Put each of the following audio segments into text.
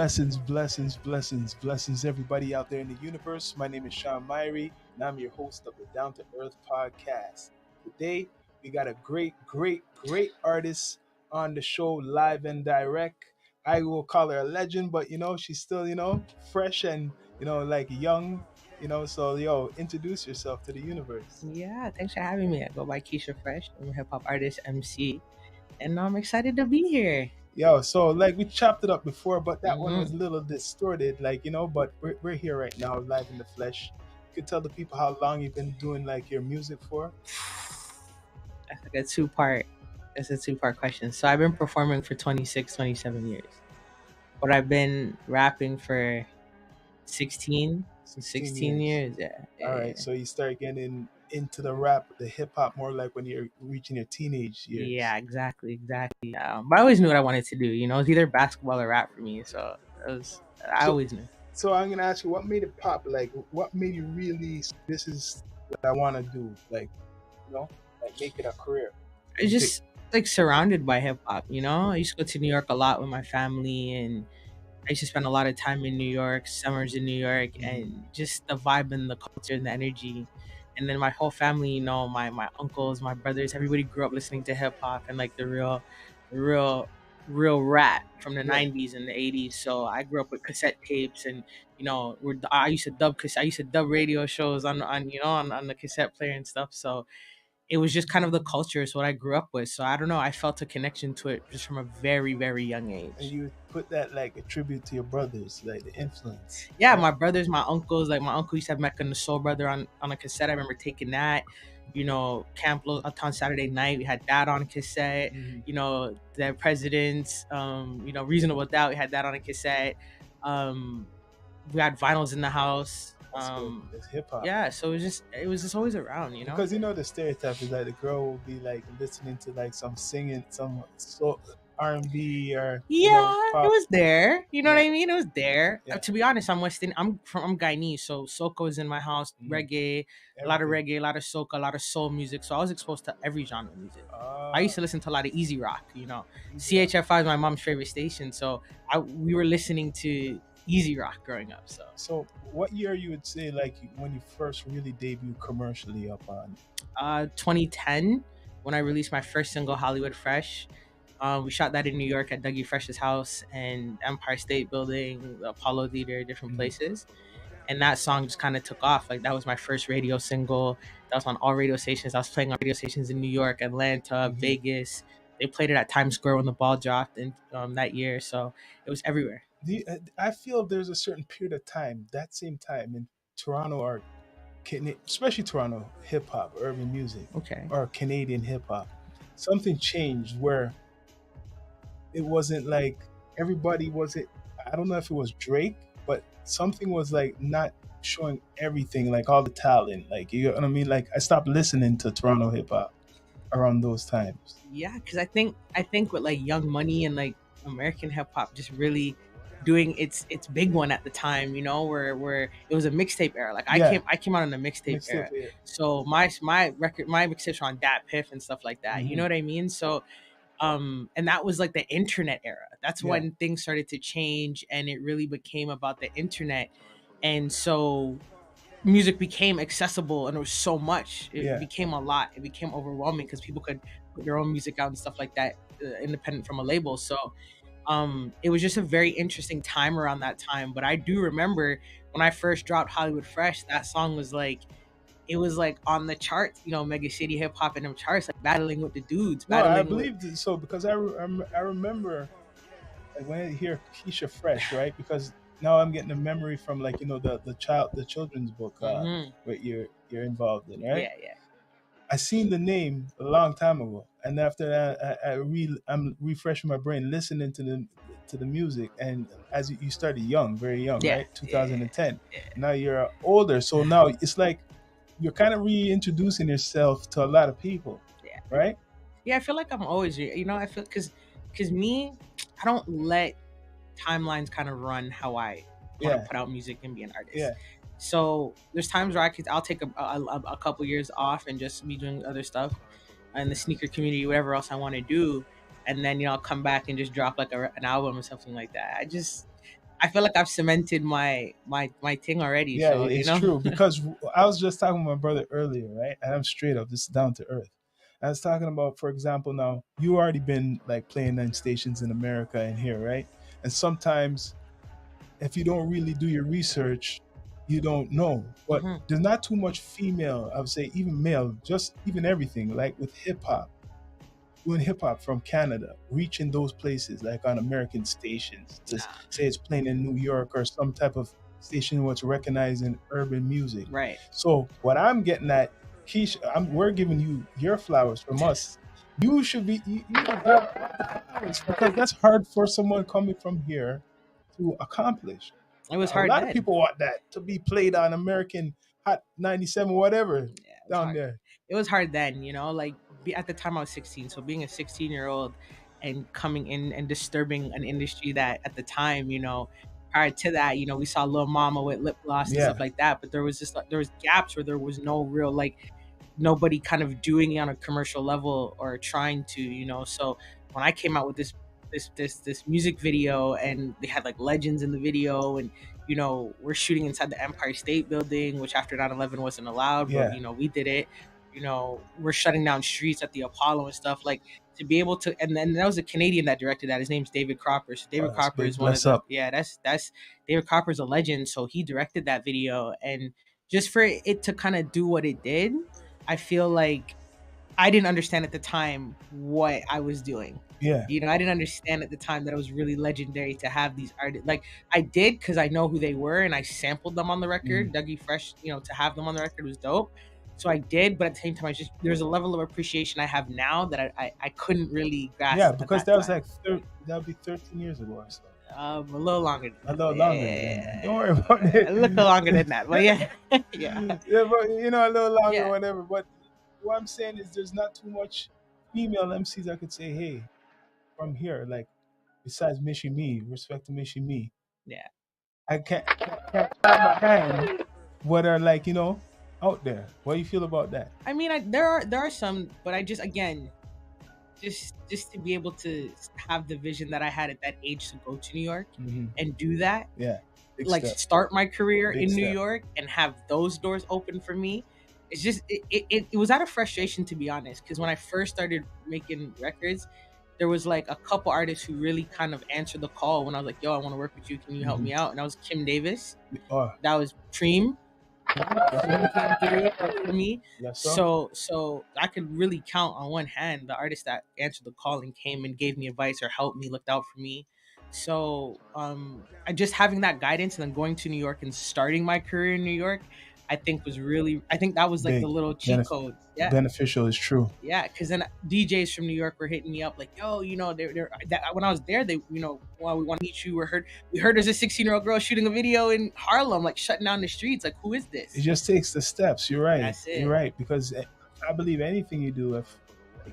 Blessings, blessings, blessings, blessings, everybody out there in the universe. My name is Shaw Myrie, and I'm your host of the Down to Earth podcast. Today, we got a great artist on the show, live and direct. I will call her a legend, but she's still, fresh and, like young, so, introduce yourself to the universe. Yeah, thanks for having me. I go by Keysha Freshh. I'm a hip hop artist, MC, and I'm excited to be here. So like we chopped it up before, but that one was Mhm. a little distorted, but we're here right now, live in the flesh. You could tell the people how long you've been doing like your music for. That's like a two-part. It's a two-part question. So I've been performing for 26, 27 years, but I've been rapping for 16, 16 16 years. years. Yeah, All yeah, right, yeah. so you start getting into the rap, the hip hop more like when you're reaching your teenage years. Yeah, exactly. But I always knew what I wanted to do. It was either basketball or rap for me. So I So always knew. so I'm gonna ask you, what made it pop? Like, what made you really? This is what I want to do. Like make it a career. It's just like surrounded by hip hop. I used to go to New York a lot with my family, and I used to spend a lot of time in New York, summers in New York, and just the vibe and the culture and the energy. And then my whole family, my uncles, my brothers, everybody grew up listening to hip hop and like the real rap from the Yeah. '90s and the '80s. So I grew up with cassette tapes, and I used to dub radio shows on the cassette player and stuff. So it was just kind of the culture. It's what I grew up with. So I don't know. I felt a connection to it just from a very, very young And age. you put that like a tribute to your brothers, like the influence. Yeah, right? my brothers, my uncles, like my uncle used to have Mecca and the Soul Brother on a cassette. I remember taking that. Camp on Saturday night, we had that on cassette. The Presidents, Reasonable Doubt, we had that on a cassette. We had vinyls in the house. That's good. It's hip hop. Yeah, so it was just always around, Because the stereotype is like the girl will be like listening to like some singing, some soul, R&B or Yeah, pop. it was there. You know what Yeah. I mean? It was there. Yeah. To be honest, I'm Guyanese, so soca is in my house. Reggae, a lot of reggae, a lot of soca, a lot of soul music. So I was exposed to every genre of music. I used to listen to a lot of easy rock. CHFI is my mom's favorite station, so we were listening to easy rock growing up. So what year you would say like when you first really debuted commercially up on? 2010, when I released my first single, Hollywood Fresh. We shot that in New York at Dougie Fresh's house and Empire State Building, the Apollo Theater, different places. And that song just kind of took off. Like, that was my first radio single. That was on all radio stations. I was playing on radio stations in New York, Atlanta, Vegas. They played it at Times Square when the ball dropped in that year. So it was everywhere. I feel there's a certain period of time, that same time in Toronto or especially Toronto hip hop, urban music, Okay. or Canadian hip hop. Something changed where it wasn't like everybody wasn't. I don't know if it was Drake, but something was like not showing everything, like all the talent. Like, you know what I mean? Like, I stopped listening to Toronto hip hop around those times. Yeah, because I think with like Young Money and like American hip hop just really doing its big one at the time, where it was a mixtape era. Like, Yeah. I came out in the mixtape era. Yeah. So my mixtapes were on Dat Piff and stuff like that. You know what I mean? So and that was like the internet era. That's Yeah. when things started to change and it really became about the internet. And so music became accessible and there was so much. It became a lot. It became overwhelming because people could put their own music out and stuff like that, independent from a label. So it was just a very interesting time around that time. But I do remember when I first dropped Hollywood Fresh, that song was like, it was like on the charts, Mega City Hip Hop and them charts, like battling with the dudes. No, I believe so, because I remember like when I hear Keysha Freshh, right? Because now I'm getting a memory from like the children's book where you're involved in, right? Yeah. I seen the name a long time ago, and after that, I'm refreshing my brain, listening to the music. And as you started young, very young, right? 2010. Yeah. Now you're older, so now it's like you're kind of reintroducing yourself to a lot of people, right? Yeah, I feel like I'm always, I feel because me, I don't let timelines kind of run how I want to put out music and be an artist. Yeah. So there's times where I'll take a couple years off and just be doing other stuff in the sneaker community, whatever else I want to do, and then I'll come back and just drop like an album or something like that. I feel like I've cemented my thing already. Yeah, So you it's know. true because I was just talking with my brother earlier, right? And I'm straight up, this is down to earth. I was talking about, for example, now you already been like playing on stations in America and here, right? And sometimes if you don't really do your research, you don't know. But Hmm. there's not too much female, I would say, even male, just even everything, like with hip hop, doing hip hop from Canada, reaching those places like on American stations to Nah. say it's playing in New York or some type of station what's recognized in urban music. Right. So what I'm getting at, Keisha, we're giving you your flowers from us. You should be you deserve flowers because that's hard for someone coming from here to accomplish. It was A hard lot of then. people want that to be played on American Hot 97, whatever, Yeah, it was down hard. there. It was hard then, like at the time I was 16. So being a 16-year-old and coming in and disturbing an industry that at the time, prior to that, we saw Lil Mama with lip gloss and stuff Yeah, like that. But there was just there was gaps where there was no real nobody kind of doing it on a commercial level or trying to, so when I came out with this music video and they had like legends in the video, and we're shooting inside the Empire State Building, which after 9/11 wasn't allowed, but yeah. we did it. We're shutting down streets at the Apollo and stuff, like, to be able to. And then that was a Canadian that directed that. His name's David Cropper. So Oh, David that's Cropper big. is one of Bless the, up. yeah, that's David Cropper's a legend, so he directed that video. And just for it to kind of do what it did, I feel like I didn't understand at the time what I was doing. Yeah, I didn't understand at the time that it was really legendary to have these artists. Like, I did because I know who they were and I sampled them on the mm, record. Dougie Fresh, to have them on the record was dope. So I did, but at the same time, there's a level of appreciation I have now that I couldn't really yeah. grasp at Because that that was time. like that would be 13 years ago or so. A little longer than A that. little longer than. Don't worry about Yeah, it. a little longer than that, but yeah, yeah, Yeah, but a little longer, yeah. whatever. But what I'm saying is, there's not too much female MCs I could say, hey, from here, like besides Mishi Me, respect to Mishi Me. Yeah. I can't clap my hand. What are like out there? What do you feel about that? I mean, there are some, but I just, again, just to be able to have the vision that I had at that age to go to New York Hmm. and do that, Yeah, big like step, start my career big in New step. York and have those doors open for me. It's just it was out of frustration, to be honest, because when I first started making records, there was like a couple artists who really kind of answered the call when I was like, "Yo, I want to work with you. Can you help Hmm. me out?" And that was Kim Davis. Oh, That was Preem. Came through for me. yes, sir. So I could really count on one hand the artists that answered the call and came and gave me advice or helped me, looked out for me. So I just having that guidance and then going to New York and starting my career in New York, I think that was like the Big little cheat benef- code. Yeah. beneficial is true. Yeah, because then DJs from New York were hitting me up like, "Yo, they're when I was there, they, well, we want to meet you. We heard there's a 16-year-old girl shooting a video in Harlem, like shutting down the streets. Like, who is It this?" just takes the steps. You're right. That's You're it. right because I believe anything you do, if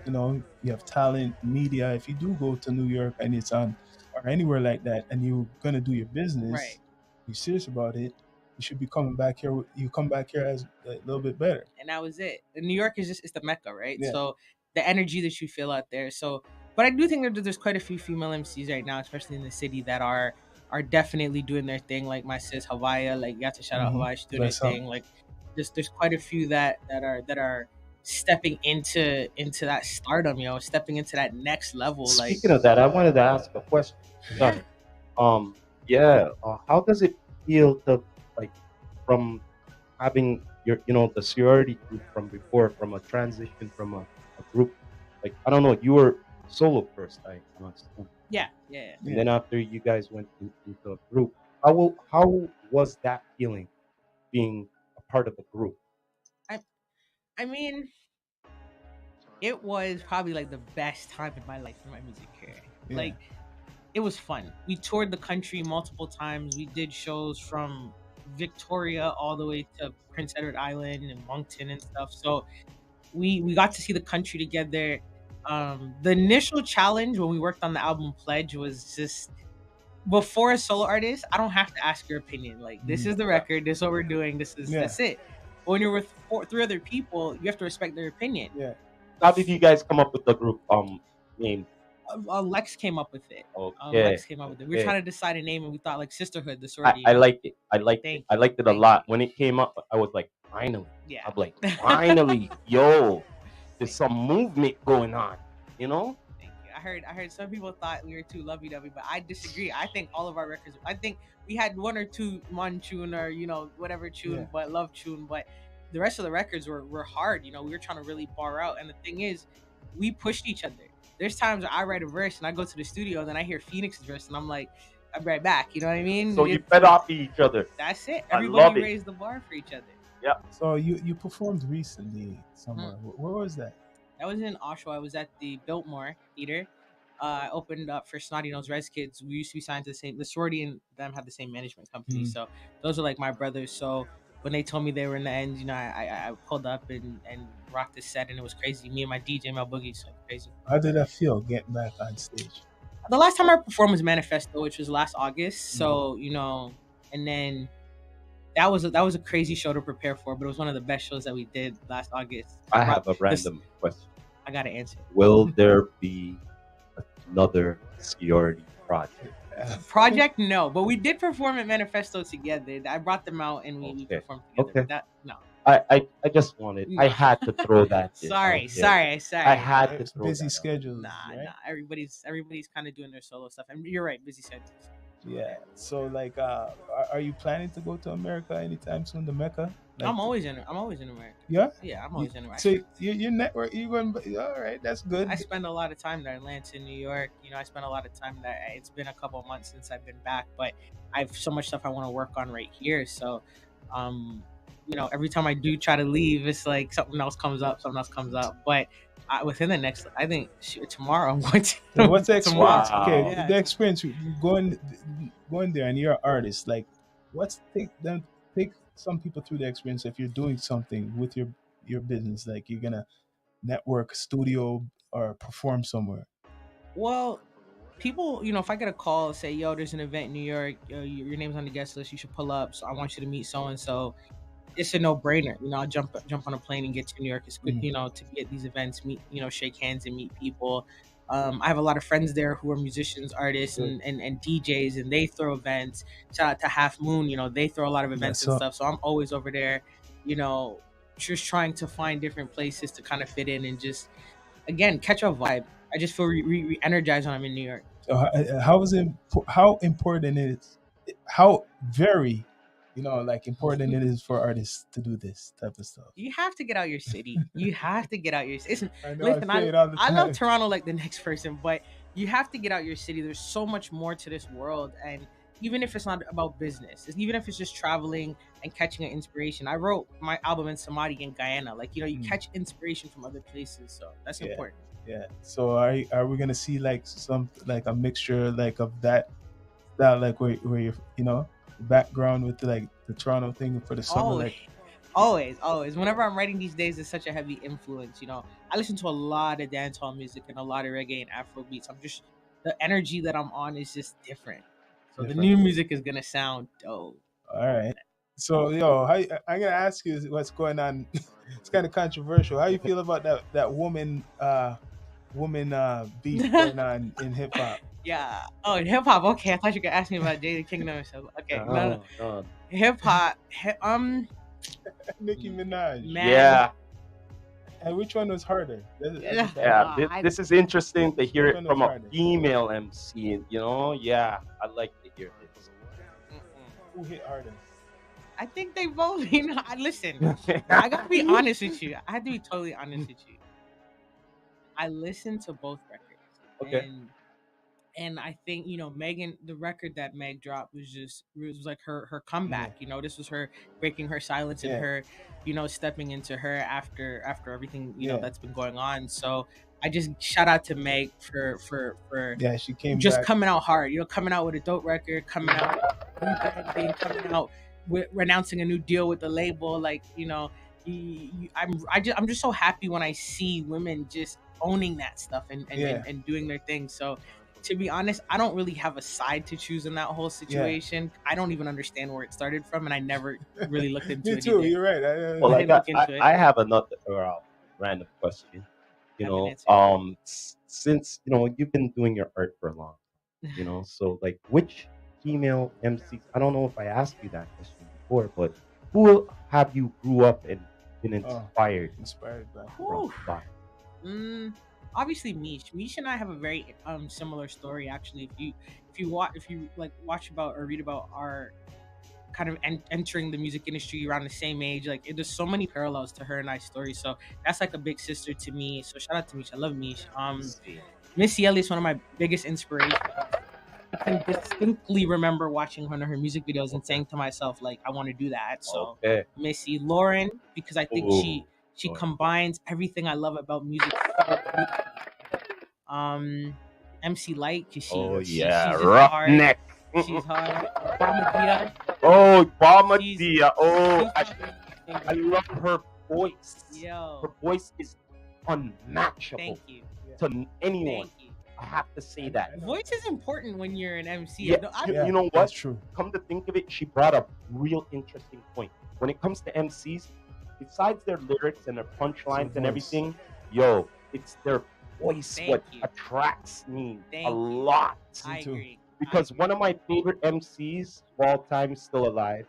you have talent, media. If you do go to New York and it's on or anywhere like that, and you're gonna do your business, Right. you're serious about it. You should be coming back here. You come back here as a little bit better. And that was it. And New York is just, it's the mecca, right? Yeah. So the energy that you feel out there. So, but I do think that there's quite a few female MCs right now, especially in the city, that are definitely doing their thing. Like my sis Hawaii, like, you have to shout out Hmm. Hawaii, she's doing her Bless up. thing. Like, there's quite a few that are stepping into that stardom, stepping into that next level. Like, Speaking of that, I wanted to ask a question. yeah, Sorry. Yeah. How does it feel to, like, from having your, the sorority group from before, from a transition from a group, like, I don't know, you were solo first, I understand, yeah, yeah, yeah. and Yeah. then after you guys went into a group, how was that feeling, being a part of a group? I mean, it was probably like the best time in my life in my music career. Yeah. Like, it was fun. We toured the country multiple times. We did shows from Victoria all the way to Prince Edward Island and Moncton and stuff. So we got to see the country together. The initial challenge when we worked on the album Pledge was just, before a solo artist, I don't have to ask your opinion. Like, this is the record. This is what we're doing. Yeah. That's it. But when you're with three other people, you have to respect their opinion. Yeah. How did you guys come up with the group name? Lex came up with it. Okay, Lex came up with it. We were okay. trying to decide a name, and we thought like Sisterhood, the I, sorority. You I know. like it. I liked it. Thank I you. liked it a Thank lot. you. When it came up, I was like, finally. Yeah. I'm like, finally, yo, there's Thank some movement going on, you know? Thank you. I heard some people thought we were too lovey dovey, but I disagree. I think all of our records. I think we had one or two Mon tune or whatever Yeah. tune, but love tune. But the rest of the records were hard. We were trying to really bar out. And the thing is, we pushed each other. There's times where I write a verse and I go to the studio and then I hear Phoenix's verse and I'm like, I'm right back. You know what I mean? So you fed off each other. That's it. I Everybody love it. raised the bar for each other. Yeah. So you performed recently somewhere. Where was that? That was in Oshawa. I was at the Biltmore Theater. I opened up for Snotty Nose Res Kids. We used to be signed to the sorority and them had the same management company. So those are like my brothers. So when they told me they were in the end, I pulled up and rocked the set and it was crazy. Me and my DJ, my boogie, so crazy. How did that feel getting back on stage? The last time I performed was Manifesto, which was last August. So and then that was a crazy show to prepare for, but it was one of the best shows that we did last August. I have a random question. I gotta answer. Will there be another sorority project? Project, no, but we did perform at Manifesto together. I brought them out and we performed together. Okay. No. I just wanted. I had to throw that. Sorry. I had to throw busy that schedules. Nah. Everybody's kind of doing their solo stuff, and you're right, busy schedules. Yeah. So like, are you planning to go to America anytime soon? The Mecca? Like, I'm always in America. Yeah. Yeah, I'm always in America. So your network, you going? All right, that's good. I spend a lot of time there, Atlanta, New York. I spend a lot of time there. It's been a couple of months since I've been back, but I have so much stuff I want to work on right here. So, every time I do try to leave, it's like something else comes up. But within the next, I think tomorrow I'm going to. So what's the experience? Wow. Okay, Yeah. the experience going there, and you're an artist. Like, take some people through the experience if you're doing something with your business, like you're gonna network, studio, or perform somewhere. Well, people, if I get a call, say, yo, there's an event in New York, your name's on the guest list, you should pull up. So I want you to meet so and so. It's a no-brainer. I'll jump on a plane and get to New York as quick, to be at these events, meet, shake hands and meet people. I have a lot of friends there who are musicians, artists, and DJs, and they throw events. Shout out to Half Moon, they throw a lot of events and stuff. So I'm always over there, just trying to find different places to kind of fit in and just, again, catch a vibe. I just feel re-energized when I'm in New York. How important it is? How very important it is for artists to do this type of stuff. You have to get out your city. Listen, I love Toronto like the next person, but you have to get out your city. There's so much more to this world, and even if it's not about business, even if it's just traveling and catching an inspiration. I wrote my album in Samadhi in Guyana. You catch inspiration from other places, so that's important. Yeah. So are we gonna see a mixture of that style, where you're background with the Toronto thing for the summer? Always. Whenever I'm writing these days, it's such a heavy influence. I listen to a lot of dancehall music and a lot of reggae and Afro beats. The energy that I'm on is just different. So the new music is gonna sound dope. All right. So I'm gonna ask you what's going on. It's kind of controversial. How you feel about that woman beef going on in hip hop? Yeah. Oh, in hip hop. Okay, I thought you could ask me about Jada Kingdom and stuff. Okay. No. Hip hop. Nicki Minaj. Man. Yeah. And which one was harder? This is interesting to hear it from a female MC. Yeah, I like to hear this. Who hit harder? I think they both. Listen. I gotta be honest with you. I have to be totally honest with you. I listened to both records. Okay. And I think, Megan, the record that Meg dropped was like her comeback. This was her breaking her silence and her, stepping into her after everything, that's been going on. So I just shout out to Meg for she came just back. Coming out hard, coming out with a dope record, coming out with announcing a new deal with the label. I'm just so happy when I see women just owning that stuff and doing their thing. So to be honest, I don't really have a side to choose in that whole situation. I don't even understand where it started from, and I never really looked into it. Me too. You're right. I have another random question. since you've been doing your art for a long time, so like which female MCs? I don't know if I asked you that question before, but who have you grew up and been Oh, inspired inspired by. from Whew. by? Obviously Mish. Mish and I have a very similar story actually. If you watch about or read about our kind of entering the music industry around the same age, like there's so many parallels to her and I's story. So that's like a big sister to me. So shout out to Mish. I love Mish. Missy Elliott's one of my biggest inspirations. I can distinctly remember watching one of her music videos and Okay. saying to myself, like, I want to do that. So Okay. Missy, Lauren, because I think she Oh, she Lord. combines everything I love about music. Um, MC Light, cause Oh she's yeah, just hard. roughneck. She's hard. Bamadia, Oh, she's Bamadia. Oh, she's probably my I favorite. love her voice. Yo, Her voice is unmatchable thank you, to anyone. thank you. I have to say that. Voice is important when you're an MC. Yeah, Yeah, you know what? that's true. Come to think of it, she brought a real interesting point. When it comes to MCs, besides their lyrics and their punchlines and voice. everything, yo, it's their voice Thank what you. attracts me Thank a you. lot. I too. agree. Because one of my favorite MCs of all time still alive,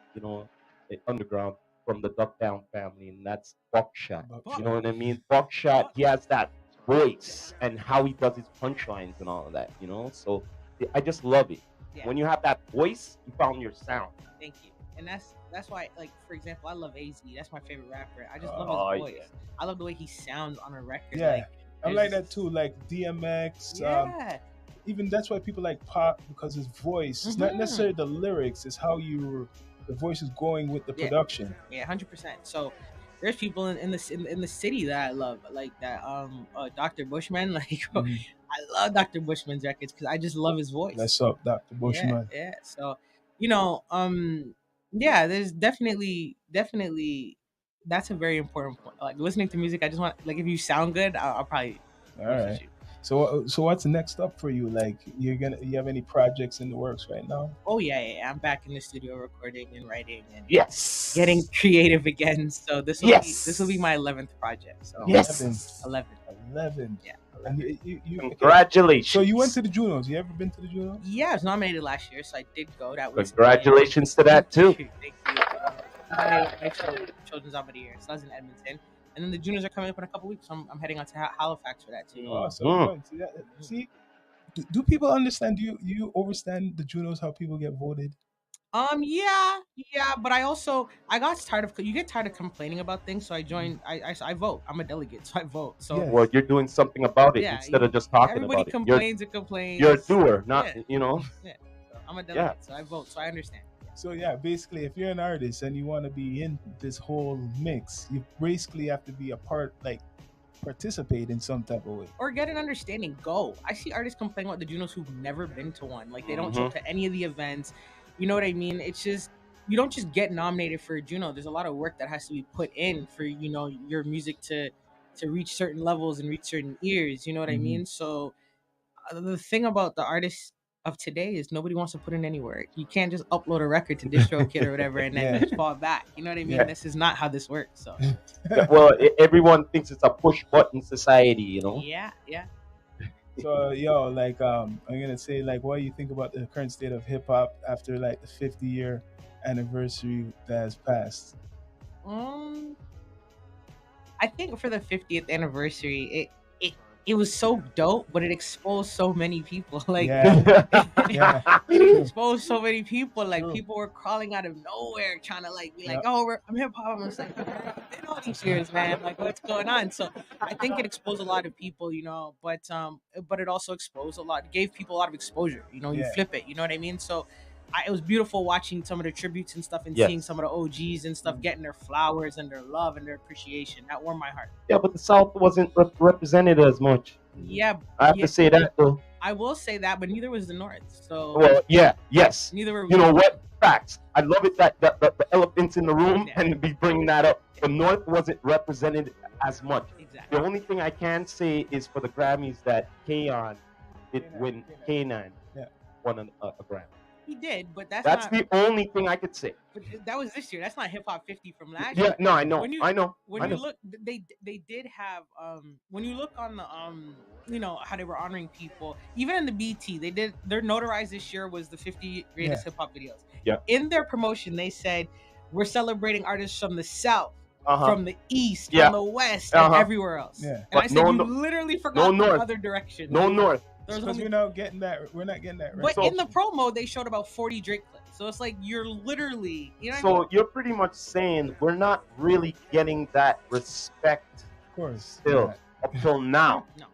underground from the Duckdown family, and that's Buckshot. Buckshot. You know what I mean? Buckshot, he has that voice and how he does his punchlines and all of that. So I just love it. Yeah. When you have that voice, you found your sound. Thank you. And that's why, like, for example, I love AZ. That's my favorite rapper. I just love Oh, his voice. yeah. I love the way he sounds on a record. Yeah, Like, I like there's- that too. Like DMX. Yeah. Even that's why people like Pop, because his voice. It's not Mhm. necessarily the lyrics. It's how the voice is going with the Yeah. production. Yeah, 100%. So there's people in the city that I love, like that Dr. Bushman. Like Mhm. I love Dr. Bushman's records because I just love his voice. That's up, Dr. Bushman. Yeah. So yeah, there's definitely that's a very important point. Like listening to music, I just want, like, if you sound good, I'll probably All message right. you. So what's next up for you? Like you have any projects in the works right now? Oh yeah. I'm back in the studio recording and writing and Yes. getting creative again. So this will be my 11th project. So Yes. 11. 11. Yeah. And you okay. Congratulations. So you went to the Junos. You ever been to the Junos? Yeah, I was nominated last year, so I did go. That was Congratulations to that too. Thank you. I Children's Album of the Year. So I was in Edmonton, and then the Juniors are coming up in a couple weeks. So I'm heading out to Halifax for that too. Oh, so good. See, do people understand? Do you understand the Junos? How people get voted? Yeah, but I got tired of, you get tired of complaining about things, so I joined. I vote. I'm a delegate, so I vote. So Yeah. Well, you're doing something about it Yeah, instead of just talking everybody about it. complains and complains. You're a doer, not Yeah. So I'm a delegate, so I vote. So I understand. So yeah, basically, if you're an artist and you want to be in this whole mix, you basically have to be a part, like participate in some type of way. Or get an understanding. Go. I see artists complain about the Junos who've never been to one. Like they don't show up to any of the events. You know what I mean? It's just, you don't just get nominated for a Juno. There's a lot of work that has to be put in for your music to reach certain levels and reach certain ears. You know what I mean? So the thing about the artists of today is nobody wants to put in any work. You can't just upload a record to DistroKid or whatever and then just fall back. You know what I mean? Yeah. This is not how this works. So Well, everyone thinks it's a push button society, yeah. So like I'm gonna say, like, what do you think about the current state of hip hop after like the 50-year anniversary that has passed? I think for the 50th anniversary, it was so dope, but it exposed so many people. Like Yeah. it exposed so many people. Like True. people were crawling out of nowhere trying to like be like, oh, I'm hip hop. I'm just like, I've been all these years, man. Like what's going on? So I think it exposed a lot of people, but it also exposed gave people a lot of exposure. You Yeah. flip it. You know what I mean? So it was beautiful watching some of the tributes and stuff and Yes. seeing some of the OGs and stuff getting their flowers and their love and their appreciation. That warmed my heart. Yeah, but the South wasn't represented as much. Yeah, I have to say that though. I will say that, but neither was the North. So Well, yeah, yes. neither were. You know what? Facts. I love it that the elephants in the room Yeah. and be bringing that up. The North wasn't represented as much. Exactly. The only thing I can say is for the Grammys that K-On did win. K9 Yeah. won a Grammy. He did, but that's That's not. the only thing I could say. But that was this year. That's not hip hop 50 from last Yeah, year. no, I know, When you I know, when I you know. look, they did have when you look on the you know how they were honoring people. Even in the BT, they did their notarized this year was the 50 Yeah. greatest hip hop videos. Yeah. In their promotion, they said we're celebrating artists from the South, Uh-huh. from the East, Yeah. from the West, and Uh-huh. everywhere else. Yeah. And I But said no, you no, literally no forgot the North, other direction. no North. There's Because only. we're not getting that But So- in the promo, they showed about 40 Drake clips. So it's like you're literally, you know what I mean? So you're pretty much saying we're not really getting that respect Of course. still not. up till now. No.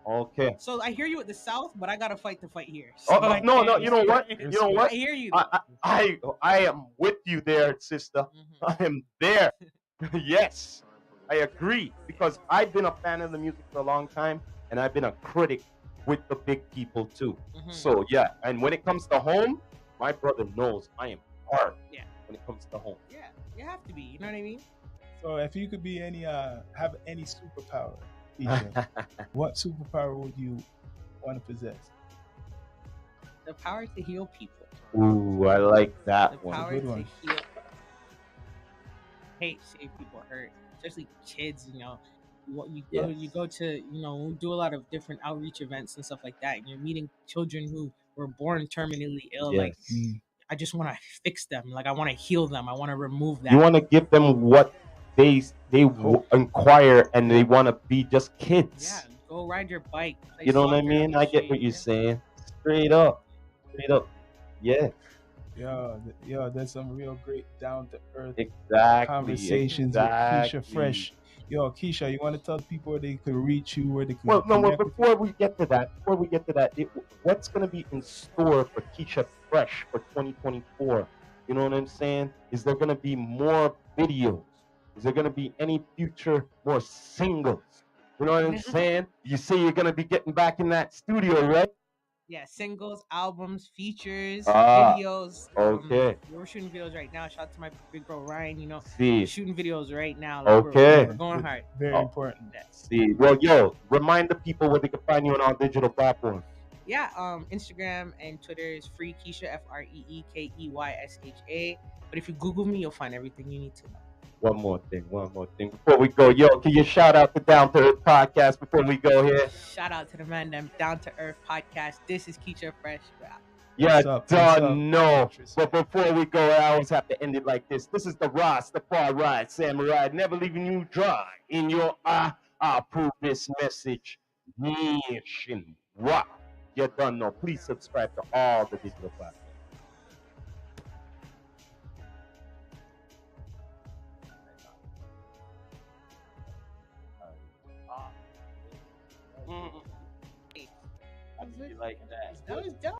Okay. So I hear you with the South, but I gotta fight the fight here. Oh, So I no, can't- you know what? Respect. You know what? I hear you. I am with you there, sister. Mhm. I am there. Yes, I agree because I've been a fan of the music for a long time, and I've been a critic with the big people too. Mhm. So yeah, and when it comes to home, my brother knows I am hard. Yeah. When it comes to home. Yeah, you have to be. You know what I mean? So if you could be have any superpower, Keysha, what superpower would you want to possess? The power to heal people. Ooh, I like The that one. power good to one. heal. Hate seeing people hurt, especially kids. You know, what you go, Yes. you go to, you know, we do a lot of different outreach events and stuff like that, and you're meeting children who were born terminally ill. Like, Yes. I just want to fix them. Like, I want to heal them. I want to remove that. You want to give them what they inquire and they want to be just Yeah, kids. go ride your bike. Play You know what I soccer down mean? the I get what street, you're yeah. saying. Straight up. Straight up. Yeah, Yo, there's some real great down to earth exactly. conversations Exactly. with Keysha Freshh. Yo, Keysha, you want to tell people where they could reach you, where they could Well, no, well, connect with you? before we get to that, what's going to be in store for Keysha Freshh for 2024? You know what I'm saying? Is there going to be more videos? Is there going to be any future more singles? You know what I'm saying? You say you're going to be getting back in that studio, right? Yeah, singles, albums, features, Ah, videos. okay. We're shooting videos right now. Shout out to my big bro Ryan. You know, See, shooting videos right now. Like, okay. we're going hard. Very Oh. important. Yeah. See, well, yo, remind the people where they can find you on all digital platforms. Yeah, Instagram and Twitter is free Keysha FreeKeysha. But if you Google me, you'll find everything you need to know. One more thing. Before we go, yo, can you shout out the Down to Earth podcast before we go here? Shout out to the man them Down to Earth podcast. This is Keysha Freshh. Yeah, What's up? What's up? done. No. Interesting. But before we go, I always have to end it like this. This is the Rastafari Samurai, never leaving you dry in your eye. I approve this message. Nation rock. You done know. Please subscribe to all the digital platforms. I really like that. That was dope.